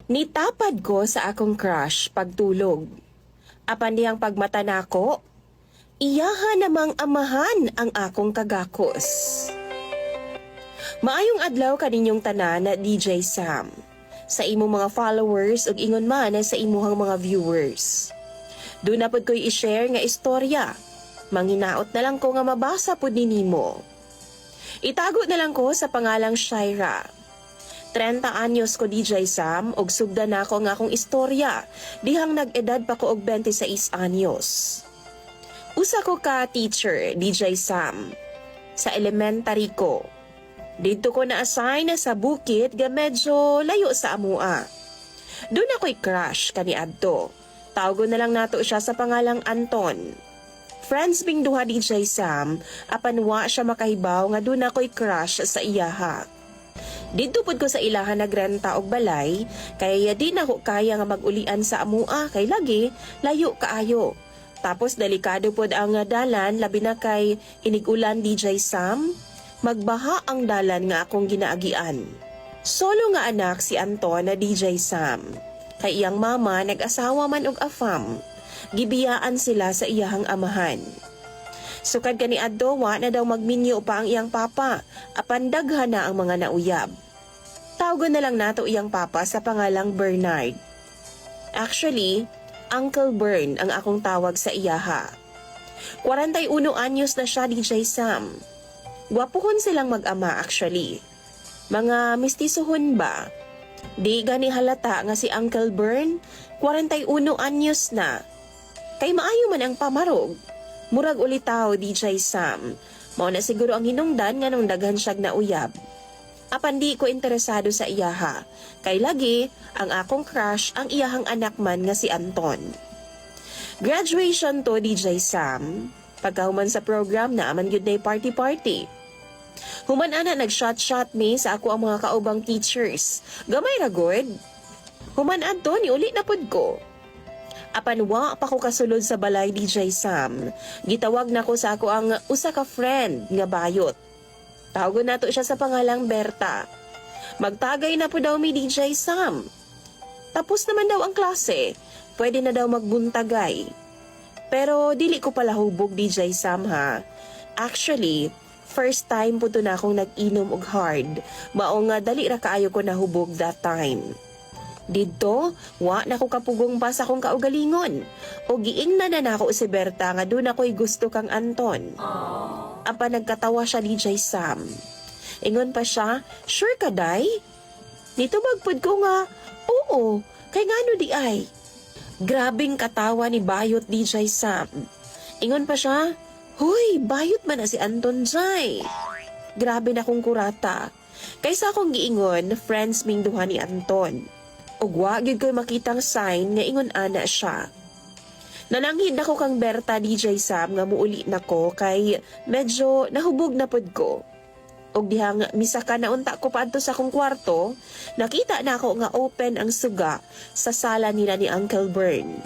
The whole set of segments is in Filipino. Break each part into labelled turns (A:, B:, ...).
A: Nitapad ko sa akong crush pagtulog. Apan diyang pagmata nako, iyaha namang amahan ang akong kagakos. Maayong adlaw kaninyong tanan na DJ Sam. Sa imong mga followers ug ingon man sa imuhang mga viewers. Doon na pod ko'y i-share nga istorya. Manginaot na lang ko nga mabasa pod ninimo. Itago na lang ko sa pangalang Shaira. 30 anyos ko DJ Sam og sugda na ako nga akong istorya dihang nag-edad pa ko og 26 anyos. Usa ko ka teacher DJ Sam sa elementary ko. Dito ko na-assign sa bukid nga medyo layo sa amua. Doon ako'y crush kani adto. Tawgo na lang nato siya sa pangalang Anton. Friends bing duha DJ Sam, apan wa siya makahibaw nga doon ako'y crush sa iyaha. Dito pod ko sa ilahan nagrenta og balay, kaya di na ko kaya nga mag-ulian sa amua kay lagi layo kaayo. Tapos delikado pod ang dalan labi na kay inigulan DJ Sam, magbaha ang dalan nga akong ginaagian. Solo nga anak si Anton na DJ Sam. Kay iyang mama nag-asawa man og afam. Gibiyaan sila sa iyahang amahan. Sukad kani adto wa na daw magminyo pa ang iyang papa, apan daghan na ang mga nauyab. Tawgon na lang nato iyang papa sa pangalang Bernard. Actually, Uncle Bern ang akong tawag sa iyaha. 41 anyos na siya DJ Sam. Gwapuhon silang mag-ama actually. Mga mistisohon ba? Di gani halata nga si Uncle Bern, 41 anyos na. Kay maayo man ang pamarog. Murag ulitaw DJ Sam. Mao na siguro ang hinungdan nga nung daghan siyag na uyab. Apan di ko interesado sa iyaha. Kay lagi, ang akong crush ang iyahang anak man nga si Anton. Graduation to DJ Sam. Pagkahuman sa program na aman yun na party-party. Human ana nag-shot-shot me sa ako ang mga kaubang teachers. Gamay ra good. Human adto ni uli na pud ko. Apan wa pa ko kasulod sa balay DJ Sam. Gitawag na ko sa ako ang usa ka friend nga bayot. Tawgon nato siya sa pangalang Berta. Magtagay na po daw mi DJ Sam. Tapos naman daw ang klase. Pwede na daw magbuntagay. Pero dili ko pala hubog DJ Sam ha. Actually, first time po to na akong nag-inom og hard. Mao nga dali ra kaayo ko nahubog that time. Dito, wa na ko kapugong pa sa akong kaugalingon. O giingnan na ako si Berta nga doon ako'y gusto kang Anton. Apa nagkatawa siya DJ Sam. Ingon pa siya, sure ka day? Dito magpud ko nga, oo, kay ngano di ay. Grabing katawa ni Bayot DJ Sam. Ingon pa siya, huy, Bayot man na si Anton jay. Grabe na kong kurata. Kaysa akong giingon, friends ming duha ni Anton. Ug wa gyud ko'y makitang sign nga ingon ana siya. Nananghid ako kang Berta DJ Sam nga muuli nako kay medyo nahubog na pod ko. Og dihang misaka na unta ko paadto sa akong kwarto, nakita na ako nga open ang suga sa sala nila ni Uncle Bern.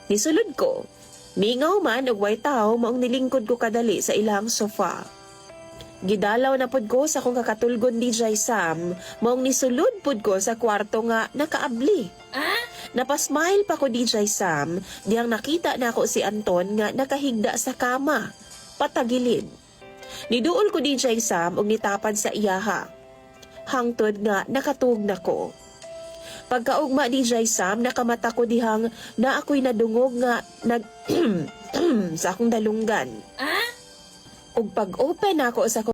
A: Nisulod ko. Mingaw man og way tao maong nilingkod ko kadali sa ilang sofa. Gidalaw na pod ko sa akong kakatulgon DJ Sam, maong nisulod pod ko sa kwarto nga nakaabli. Napasmile pa ko DJ Sam, diyang nakita na ako si Anton nga nakahigda sa kama, patagilid. Niduol ko DJ Sam og nitapad sa iyaha. Hangtod nga nakatug na ko. Pagkaugma DJ Sam, nakamata ko dihang na ako'y nadungog nga sa akong dalunggan. Og pag-open ako sa